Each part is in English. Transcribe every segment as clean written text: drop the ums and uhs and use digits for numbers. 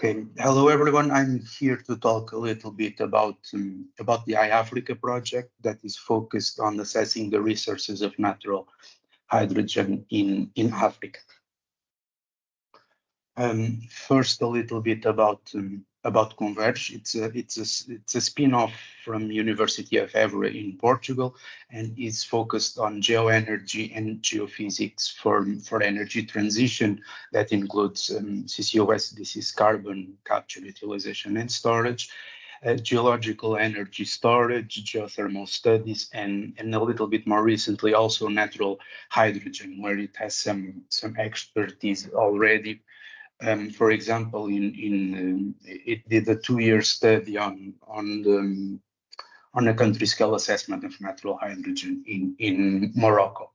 Okay, hello everyone. I'm here to talk a little bit about the HyAfrica project that is focused on assessing the resources of natural hydrogen in Africa. First, a little bit about Converge. It's a spin-off from University of Évora in Portugal, and is focused on geoenergy and geophysics for energy transition. That includes CCUS. This is carbon capture, utilization, and storage. Geological energy storage, geothermal studies, and a little bit more recently also natural hydrogen, where it has some expertise already. For example, it did a 2-year study on a country scale assessment of natural hydrogen in Morocco.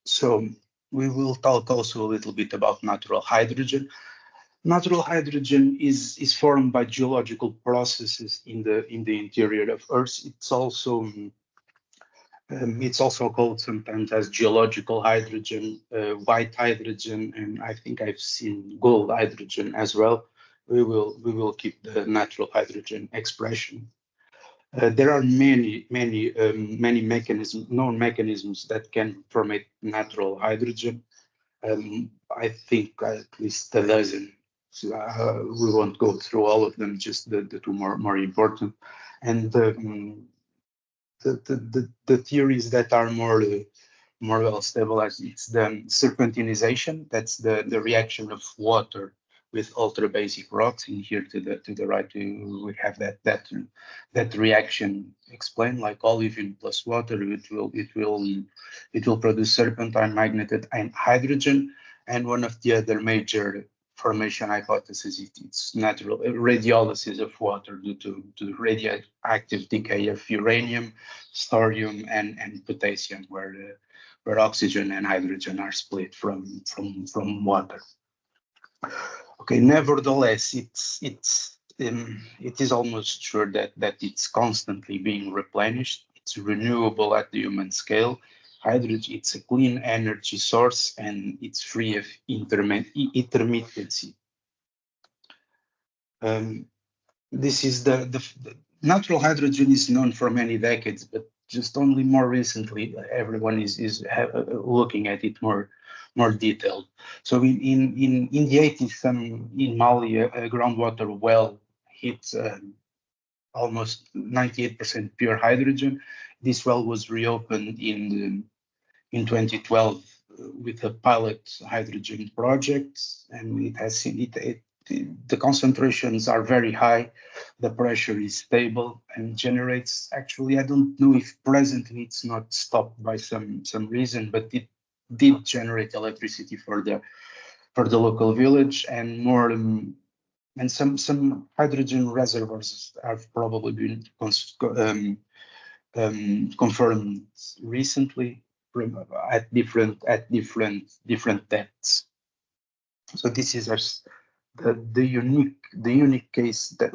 So we will talk also a little bit about natural hydrogen. Natural hydrogen is formed by geological processes in the interior of Earth. It's also called sometimes as geological hydrogen, white hydrogen, and I think I've seen gold hydrogen as well. We will keep the natural hydrogen expression. There are many known mechanisms that can formate natural hydrogen. I think at least a dozen. So, we won't go through all of them, just the two more important. And the theories that are more well stabilized, it's the serpentinization. That's the reaction of water with ultra basic rocks. In here to the right, we have that reaction explained, like olivine plus water. It will produce serpentine, magnetate, and hydrogen. And one of the other major formation hypothesis, it's natural radiolysis of water due to radioactive decay of uranium, thorium, and potassium, where oxygen and hydrogen are split from water. Okay, nevertheless, it is almost sure that it's constantly being replenished. It's renewable at the human scale. Hydrogen, it's a clean energy source, and it's free of intermittency. This is the natural hydrogen is known for many decades, but just only more recently everyone is looking at it more detailed. So in the 80s, in Mali, a groundwater well hit almost 98% pure hydrogen. This well was reopened in 2012 with a pilot hydrogen project, and it has seen the concentrations are very high, the pressure is stable, and generates, actually I don't know if presently it's not stopped by some reason, but it did generate electricity for the local village, and more and some hydrogen reservoirs have probably been confirmed recently at different depths. So this is the unique case that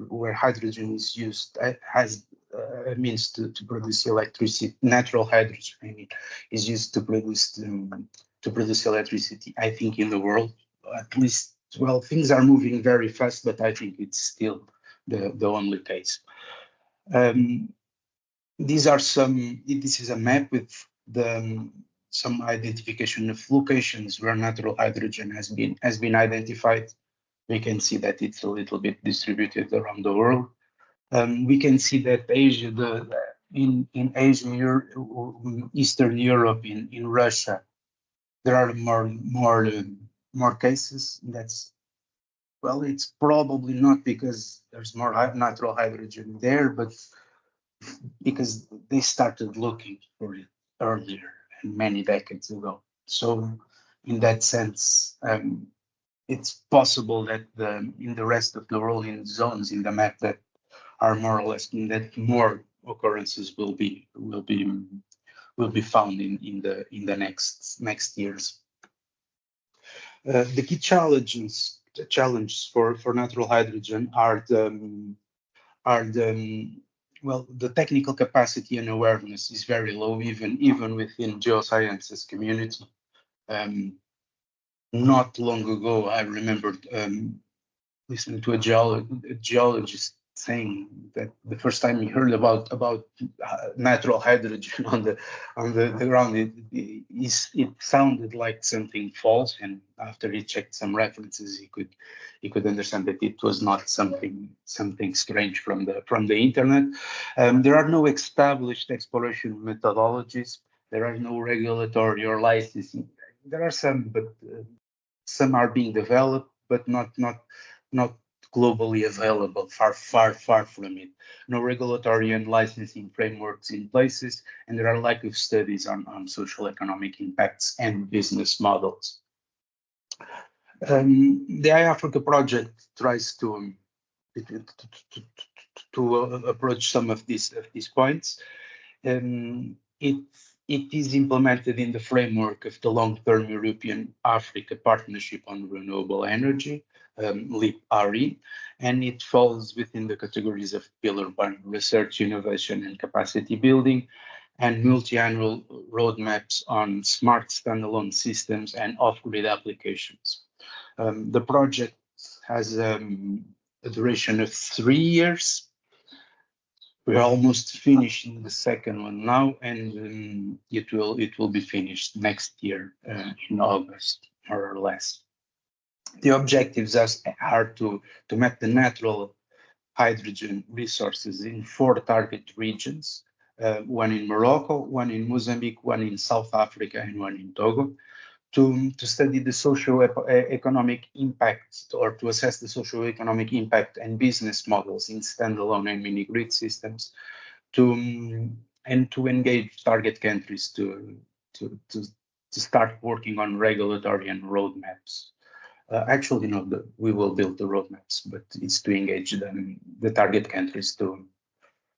where hydrogen is used has a means to produce electricity. Natural hydrogen, I mean, is used to produce electricity, I think, in the world, at least. Well, things are moving very fast, but I think it's still the only case. This is a map with some identification of locations where natural hydrogen has been identified. We can see that it's a little bit distributed around the world. We can see that Asia, in Asia, Eastern Europe, in Russia, there are more cases. Well, it's probably not because there's more natural hydrogen there, but because they started looking for it earlier and many decades ago. So in that sense, it's possible that in the rest of the world, in zones in the map that are more or less, that more occurrences will be found in the next years. The key challenges for natural hydrogen are the technical capacity and awareness is very low, even within geosciences community. Not long ago, I remembered listening to a geologist saying that the first time he heard about natural hydrogen on the ground, it sounded like something false. And after he checked some references, he could understand that it was not something strange from the internet. There are no established exploration methodologies. There are no regulatory or licensing. There are some, but some are being developed, but not globally available. Far from it. No regulatory and licensing frameworks in places, and there are lack of studies on social economic impacts and business models. The HyAfrica project tries to approach some of these points. It is implemented in the framework of the long-term European-Africa Partnership on Renewable Energy, LEAP-RE, and it falls within the categories of Pillar 1, research, innovation, and capacity building, and multi-annual roadmaps on smart standalone systems and off-grid applications. The project has a duration of 3 years. We're almost finishing the second one now, and it will be finished next year in August, more or less. The objectives are to map the natural hydrogen resources in 4 target regions, one in Morocco, one in Mozambique, one in South Africa, and one in Togo, to study the socio-economic impact, or to assess the socio-economic impact and business models in standalone and mini-grid systems, and to engage target countries to start working on regulatory and roadmaps. Actually, no, we will build the roadmaps, but it's to engage the target countries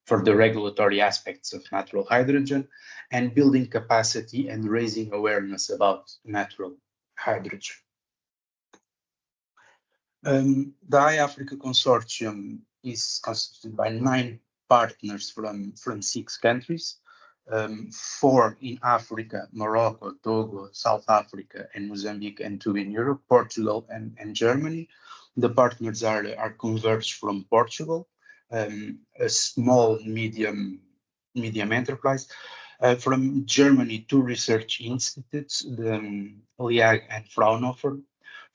for the regulatory aspects of natural hydrogen and building capacity and raising awareness about natural hydrogen. The HyAfrica Consortium is constituted by 9 partners from 6 countries, 4 in Africa: Morocco, Togo, South Africa, and Mozambique, and 2 in Europe: Portugal and Germany. The partners are converged from Portugal, a small medium enterprise. From Germany, 2 research institutes, the LIAG and Fraunhofer.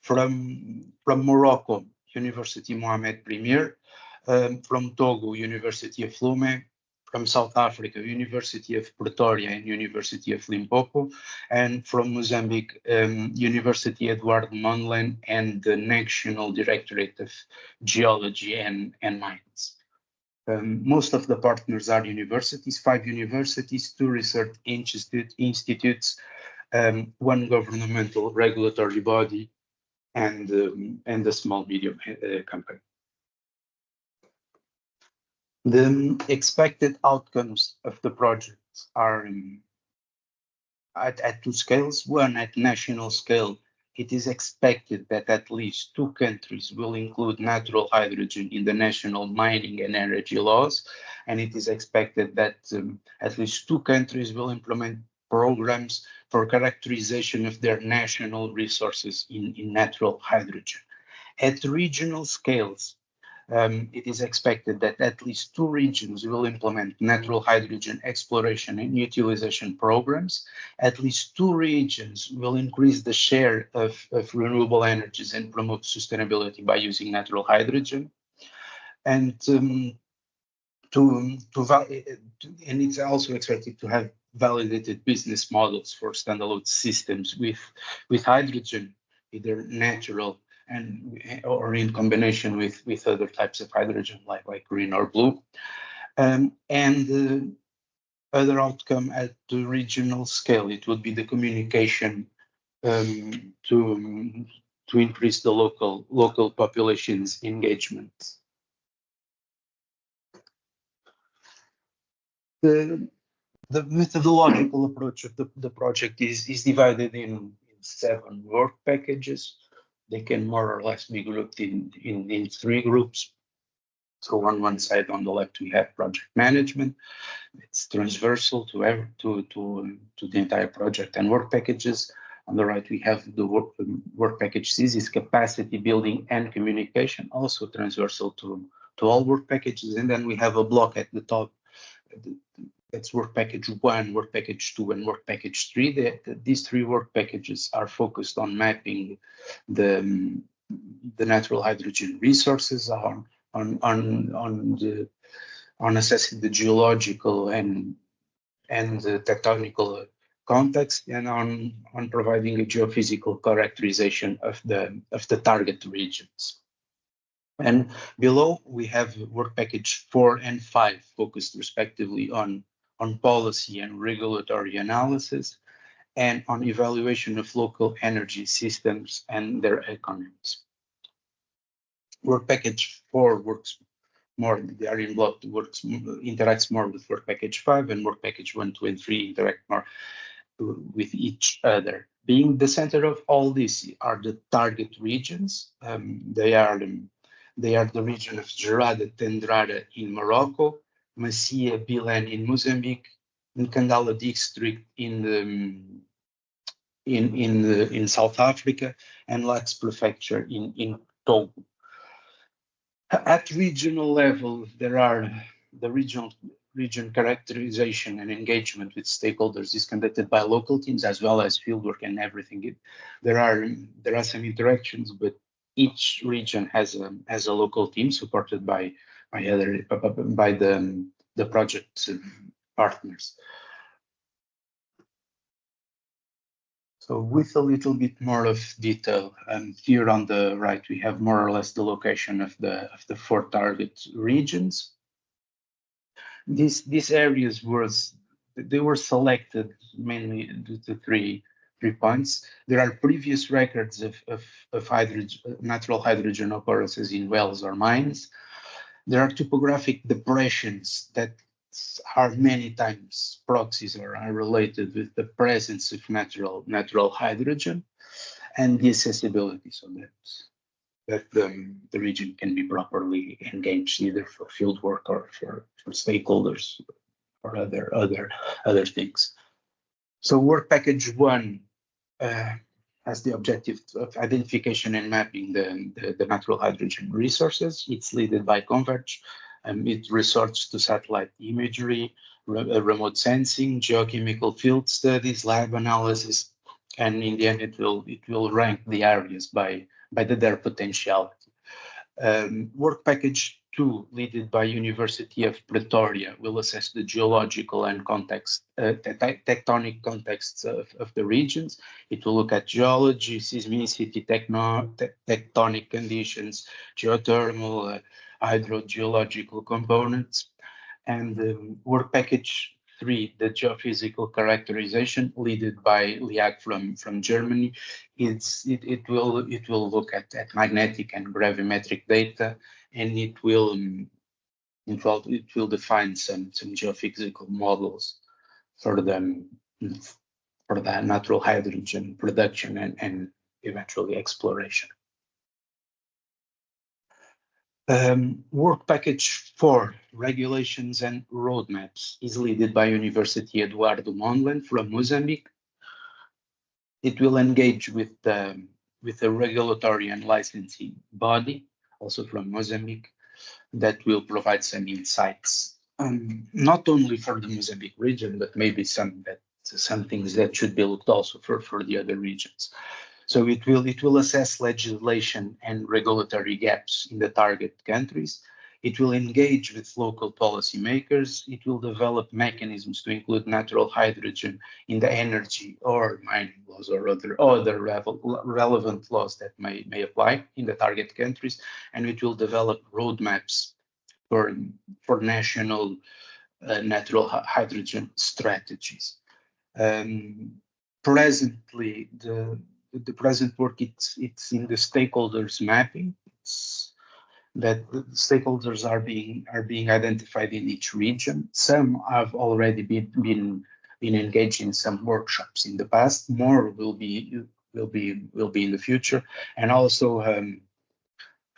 From Morocco, University Mohamed Premier. From Togo, University of Lomé. From South Africa, University of Pretoria and University of Limpopo, and from Mozambique, University Eduardo Mondlane and the National Directorate of Geology and Mines. Most of the partners are universities, 5 universities, 2 research institutes, 1 governmental regulatory body, and a small medium company. The expected outcomes of the project are at 2 scales. One, at national scale, it is expected that at least 2 countries will include natural hydrogen in the national mining and energy laws, and it is expected that at least 2 countries will implement programs for characterization of their national resources in natural hydrogen. At regional scales, it is expected that at least 2 regions will implement natural hydrogen exploration and utilization programs. At least 2 regions will increase the share of renewable energies and promote sustainability by using natural hydrogen. And and it's also expected to have validated business models for standalone systems with hydrogen, either natural or in combination with other types of hydrogen, like green or blue. And the other outcome at the regional scale, it would be the communication to increase the local population's engagement. The methodological approach of the project is divided in 7 work packages. They can more or less be grouped in 3 groups. So on one side, on the left, we have project management. It's transversal to the entire project and work packages. On the right, we have the work package C is capacity building and communication, also transversal to all work packages. And then we have a block at the top that's work package 1, work package 2, and work package 3. These three work packages are focused on mapping the natural hydrogen resources, on assessing the geological and the tectonical context, and on providing a geophysical characterization of the target regions. And below we have work package 4 and 5 focused respectively on policy and regulatory analysis and on evaluation of local energy systems and their economies. Work package 4 works more, the Aryan block interacts more with work package 5, and work package 1, 2, and 3 interact more with each other. Being the center of all this are the target regions. They are the region of Gerada Tendrara in Morocco, Macia Bilan in Mozambique, Nkandala district in South Africa, and Lax prefecture in Togo. At regional level, there are the region characterization and engagement with stakeholders is conducted by local teams as well as fieldwork and everything. There are some interactions, but each region has a local team supported by the project partners. So with a little bit more of detail, here on the right, we have more or less the location of the 4 target regions. These areas were selected mainly due to three points. There are previous records of natural hydrogen occurrences in wells or mines. There are topographic depressions that are many times proxies or are related with the presence of natural hydrogen, and the accessibility, so that the region can be properly engaged either for field work or for stakeholders or other things. So work package 1 has the objective of identification and mapping the natural hydrogen resources. It's led by Converge. It resorts to satellite imagery, remote sensing, geochemical field studies, lab analysis, and in the end, it will rank the areas by their potentiality. Work package 2, led by University of Pretoria, will assess the geological and tectonic contexts of the regions. It will look at geology, seismicity, tectonic conditions, geothermal, hydrogeological components. And work package 3, the geophysical characterization, led by LIAG from Germany. It will look at magnetic and gravimetric data, and it will define some geophysical models for the natural hydrogen production and eventually exploration. Work package 4, regulations and roadmaps, is led by University Eduardo Mondlane from Mozambique. It will engage with the regulatory and licensing body, also from Mozambique, that will provide some insights, not only for the Mozambique region, but maybe some things that should be looked also for the other regions. So it will assess legislation and regulatory gaps in the target countries. It will engage with local policymakers. It will develop mechanisms to include natural hydrogen in the energy or mining laws or other relevant laws that may apply in the target countries. And it will develop roadmaps for national natural hydrogen strategies. Presently, the present work, it's in the stakeholders mapping. That the stakeholders are being identified in each region. Some have already been engaged in some workshops in the past. More will be in the future, and also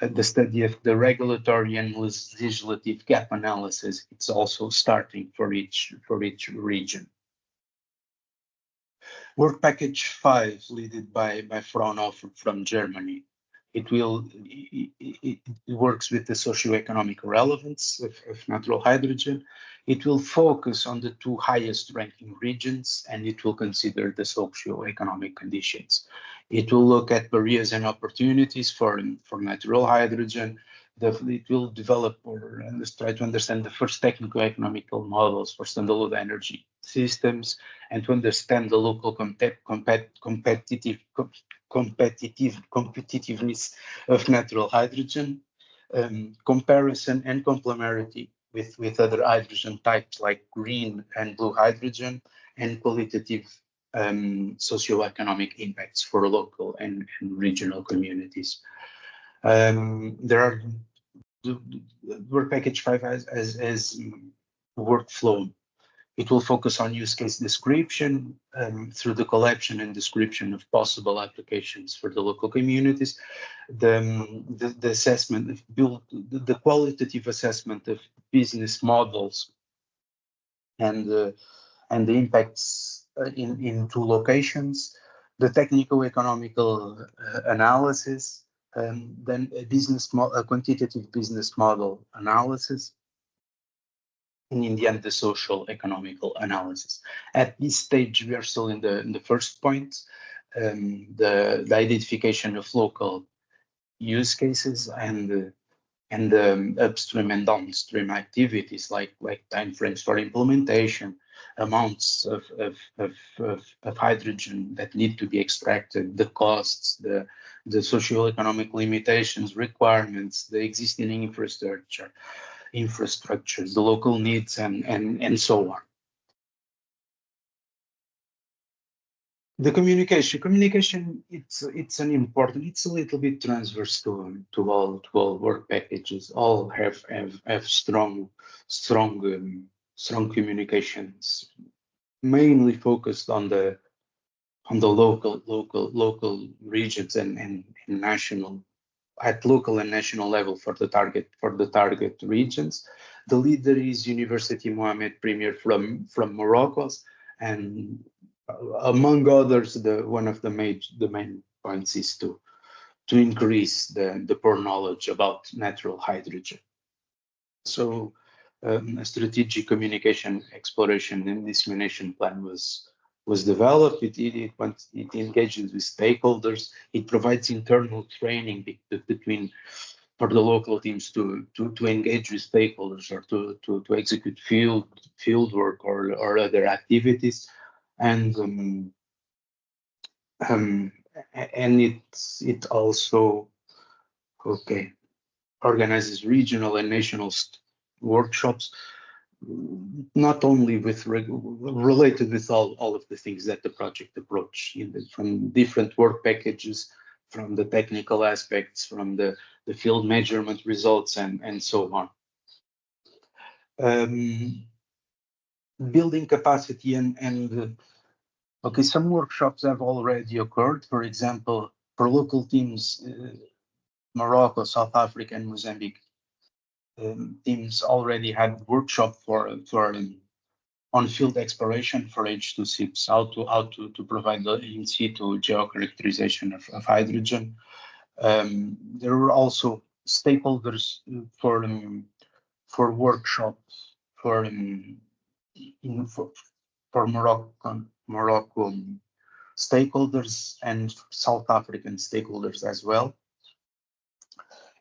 the study of the regulatory and legislative gap analysis. It's also starting for each region. Work Package 5, led by Fraunhofer from Germany. It works with the socioeconomic relevance of natural hydrogen. It will focus on the two highest ranking regions, and it will consider the socioeconomic conditions. It will look at barriers and opportunities for natural hydrogen. It will develop or try to understand the first technical economical models for standalone energy systems, and to understand the local competitiveness of natural hydrogen, comparison and complementarity with other hydrogen types like green and blue hydrogen, and qualitative socioeconomic impacts for local and regional communities. There are the Work Package 5 as workflow. It will focus on use case description through the collection and description of possible applications for the local communities, the assessment of the qualitative assessment of business models and the impacts in two locations, the technical economical analysis, then a quantitative business model analysis, and in the end, the social economical analysis. At this stage, we are still in the first point, the identification of local use cases and upstream and downstream activities like timeframes for implementation, amounts of hydrogen that need to be extracted, the costs, the socioeconomic limitations, requirements, the existing infrastructures, the local needs, and so on. The communication, it's an important, it's a little bit transverse to all work packages. All have strong communications, mainly focused on the local regions and national, at local and national level for the target regions. The leader is University Mohammed Premier from Morocco, and among others, one of the main points is to increase the poor knowledge about natural hydrogen. So a strategic communication, exploration, and dissemination plan was developed. It engages with stakeholders. It provides internal training between for the local teams to engage with stakeholders or to execute field work or other activities, and um, it also organizes regional and national workshops, not only related with all of the things that the project approach, from different work packages, from the technical aspects, from the field measurement results, and so on. Building capacity and some workshops have already occurred. For example, for local teams, Morocco, South Africa, and Mozambique, teams already had workshop for on-field exploration for H2SIPs, how to provide the in situ geocharacterization of hydrogen. There were also stakeholders for workshops for Moroccan stakeholders and South African stakeholders as well.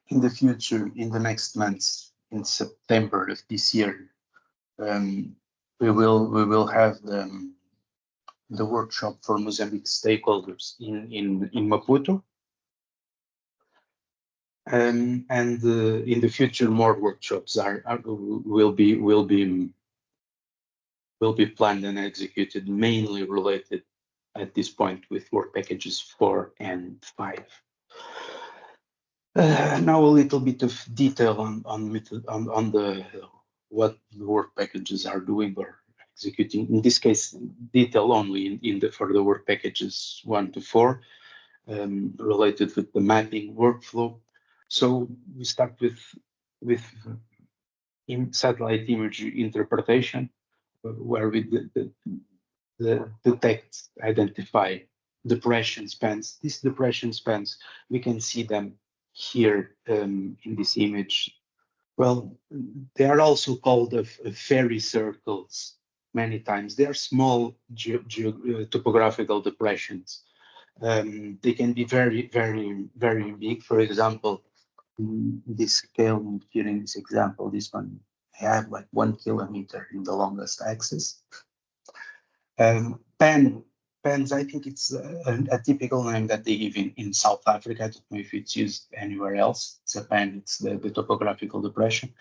In the future, in the next months, in September of this year, we will have the workshop for Mozambique stakeholders in Maputo, and in the future more workshops will be planned and executed, mainly related at this point with work packages 4 and 5. Now a little bit of detail on what the work packages are doing or executing. In this case, detail only for the work packages 1 to 4, related with the mapping workflow. So we start with satellite image interpretation, where detect, identify depression spans. These depression spans, we can see them here in this image. Well, they are also called fairy circles many times. They are small topographical depressions. They can be very, very, very big. For example, in this scale here in this example, this one, I have like 1 kilometer in the longest axis. Pens, I think it's a typical name that they give in South Africa. I don't know if it's used anywhere else. It's a pen, it's the topographical depression.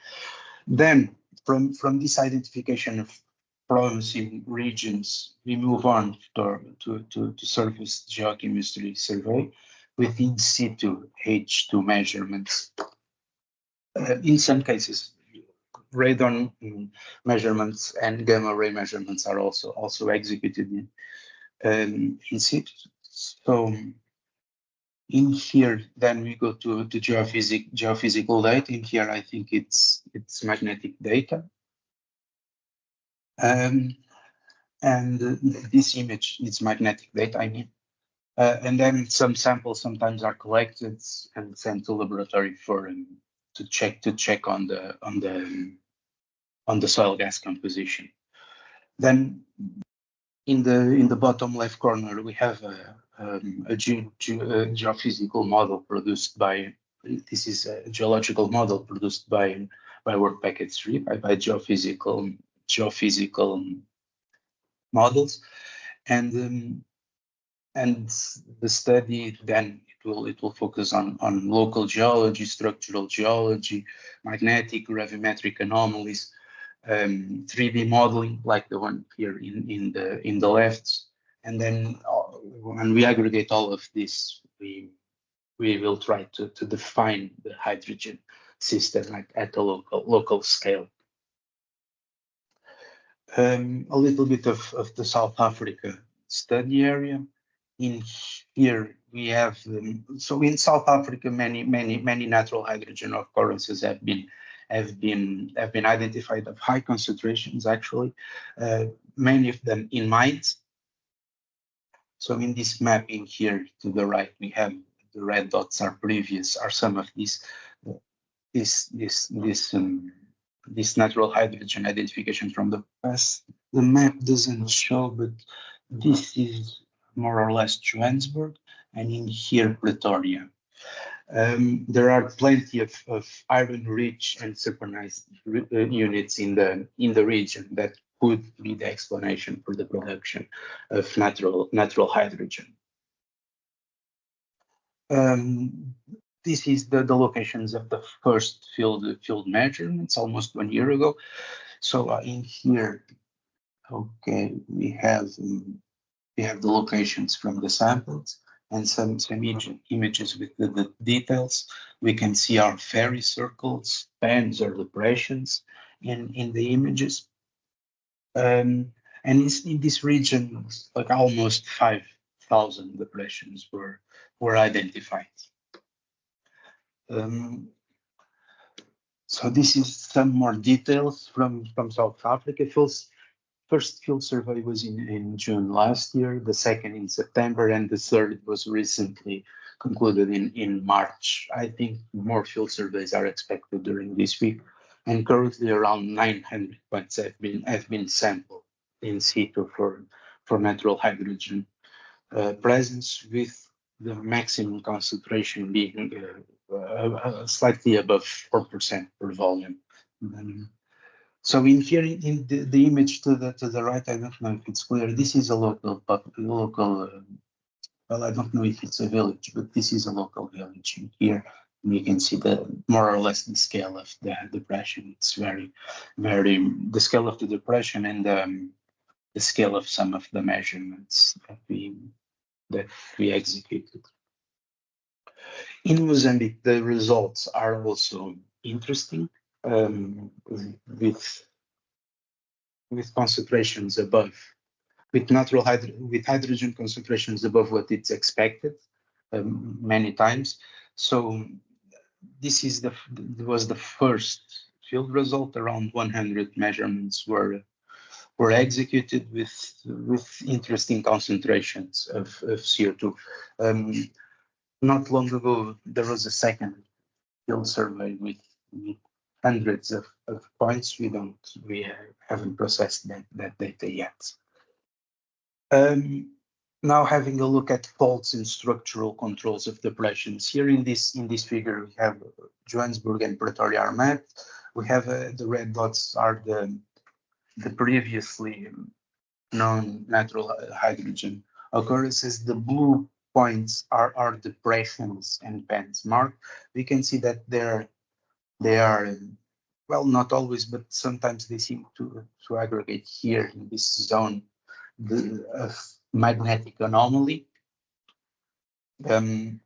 Then from this identification of promising regions, we move on to surface geochemistry survey with in situ H2 measurements. In some cases, radon measurements and gamma ray measurements are also executed in situ. So in here, then we go to geophysical data. In here, I think it's magnetic data. And this image is magnetic data, I mean. And then some samples sometimes are collected and sent to laboratory for to check on the soil gas composition. Then in the bottom left corner, we have a geophysical model produced by, this is a geological model produced by Work Package 3 by geophysical models, and the study then it will focus on local geology, structural geology, magnetic gravimetric anomalies, 3D modeling like the one here in the left, and then when we aggregate all of this, we will try to define the hydrogen system at a local scale. A little bit of the South Africa study area. In here we have so in South Africa many natural hydrogen occurrences have been identified of high concentrations, actually, many of them in mines. So in this mapping here to the right, we have the red dots are some of these this natural hydrogen identification from the past. The map doesn't show, but this is more or less Johannesburg, and in here Pretoria. There are plenty of iron-rich and supernised units in the region that could be the explanation for the production of natural hydrogen. This is the locations of the first field measurements almost 1 year ago. So in here, okay, we have the locations from the samples and some images with the details. We can see our fairy circles, bands or depressions in the images. And in this region, like almost 5,000 depressions were identified. So this is some more details from South Africa. First field survey was in June last year, the second in September, and the third was recently concluded in March. I think more field surveys are expected during this week, and currently around 900 points have been sampled in situ for natural hydrogen presence, with the maximum concentration being slightly above 4% per volume. So in here, in the image to the right, I don't know if it's clear. This is a local. Well, I don't know if it's a village, but this is a local village. In here, you can see more or less the scale of the depression. It's very, very the scale of the depression and the scale of some of the measurements that we executed. In Mozambique, the results are also interesting, with concentrations above, with hydrogen concentrations above what it's expected many times. So this was the first field result. Around 100 measurements were were executed with interesting concentrations of CO2. Not long ago, there was a second field survey with hundreds of points. We haven't processed that data yet. Now having a look at faults in structural controls of depressions. Here in this figure, we have Johannesburg and Pretoria are mapped. We have the red dots are the previously known natural hydrogen occurrences. The blue points are depressions and bands marked. We can see that they are well, not always, but sometimes they seem to aggregate here in this zone of magnetic anomaly. In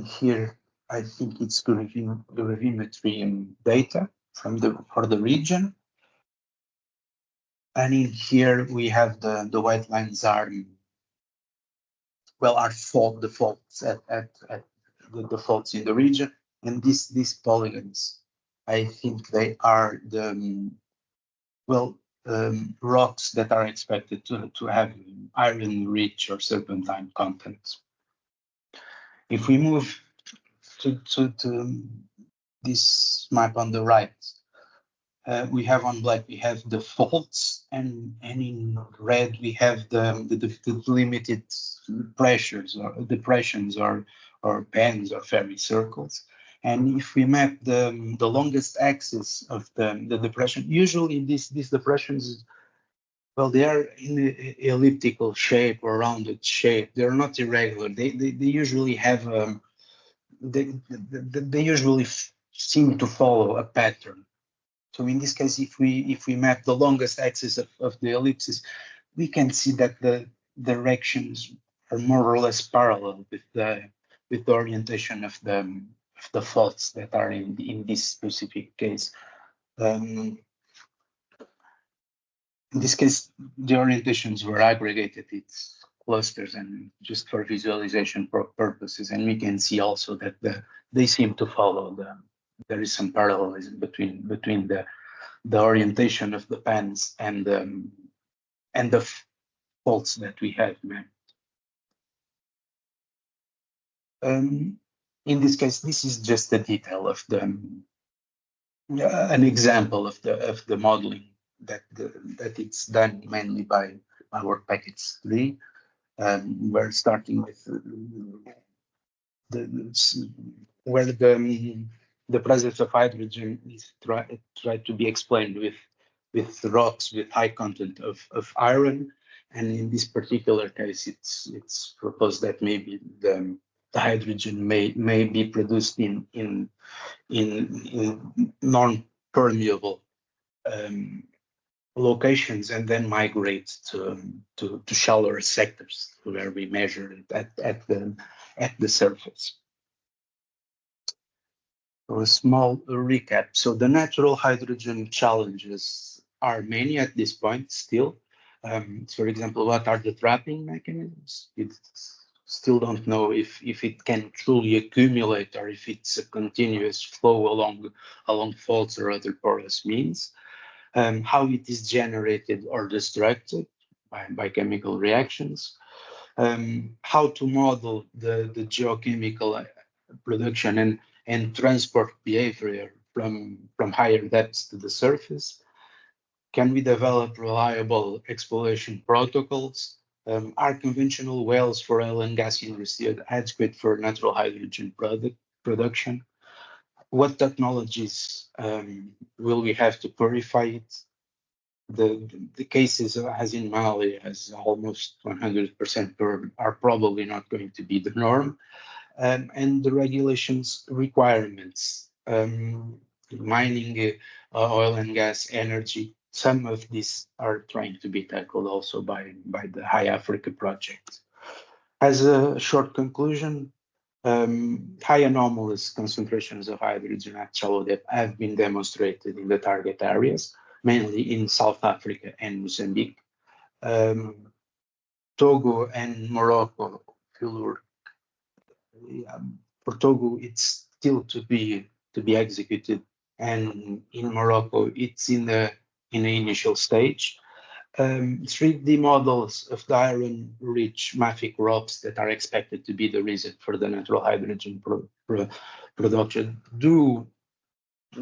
here, I think it's gravimetry data for the region. And in here we have the white lines are the faults at the faults in the region. And these polygons, I think they are the rocks that are expected to have iron rich or serpentine content. If we move to this map on the right, we have on black, we have the faults, and in red, we have the limited pressures or depressions or bands or fairy circles. And if we map the longest axis of the depression, usually these depressions, well, they are in the elliptical shape or rounded shape. They're not irregular. They usually have they usually seem to follow a pattern. So in this case, if we map the longest axis of the ellipsis, we can see that the directions are more or less parallel with the orientation of the faults that are in this specific case. In this case, the orientations were aggregated. It's clusters and just for visualization purposes, and we can see also that they seem to follow there is some parallelism between the orientation of the bands and the faults that we have mapped. In this case, this is just a detail of an example of the modeling that it's done mainly by our package 3. We're starting with where the presence of hydrogen is tried to be explained with rocks with high content of iron, and in this particular case, it's proposed that maybe the hydrogen may be produced in non-permeable locations and then migrate to shallower sectors where we measure it at the surface. So a small recap. So the natural hydrogen challenges are many at this point still. For example, what are the trapping mechanisms? We still don't know if it can truly accumulate or if it's a continuous flow along faults or other porous means. How it is generated or destructed by chemical reactions, how to model the geochemical production and transport behavior from higher depths to the surface. Can we develop reliable exploration protocols? Are conventional wells for oil and gas industry adequate for natural hydrogen production? What technologies will we have to purify it? The cases, as in Mali, as almost 100% pure, are probably not going to be the norm. And the regulations requirements, mining, oil and gas, energy, some of these are trying to be tackled also by the HyAfrica project. As a short conclusion, high anomalous concentrations of hydrogen at shallow depth have been demonstrated in the target areas, mainly in South Africa and Mozambique. Togo and Morocco, for Togo, it's still to be executed and in Morocco, it's in the initial stage. 3D models of the iron-rich mafic rocks that are expected to be the reason for the natural hydrogen production do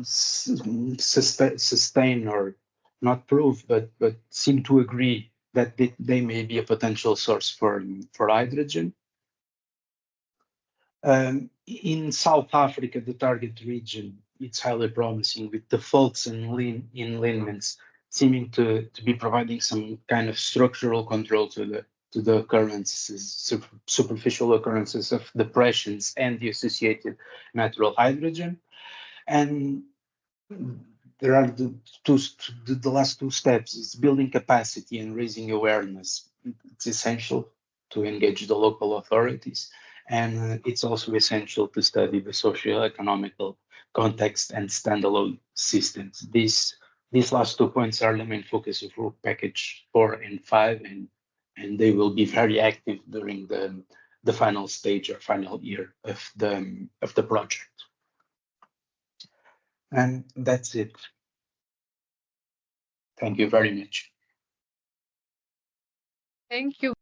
sustain or not prove, but seem to agree that they may be a potential source for hydrogen. In South Africa, the target region, it's highly promising, with the faults and inlinements seeming to be providing some kind of structural control to the occurrences, superficial occurrences of depressions and the associated natural hydrogen. And there are the last two steps is building capacity and raising awareness. It's essential to engage the local authorities, and it's also essential to study the socio-economical context and standalone systems. These last 2 points are the main focus of work package 4 and 5, and they will be very active during the final stage or final year of the project. And that's it. Thank you very much. Thank you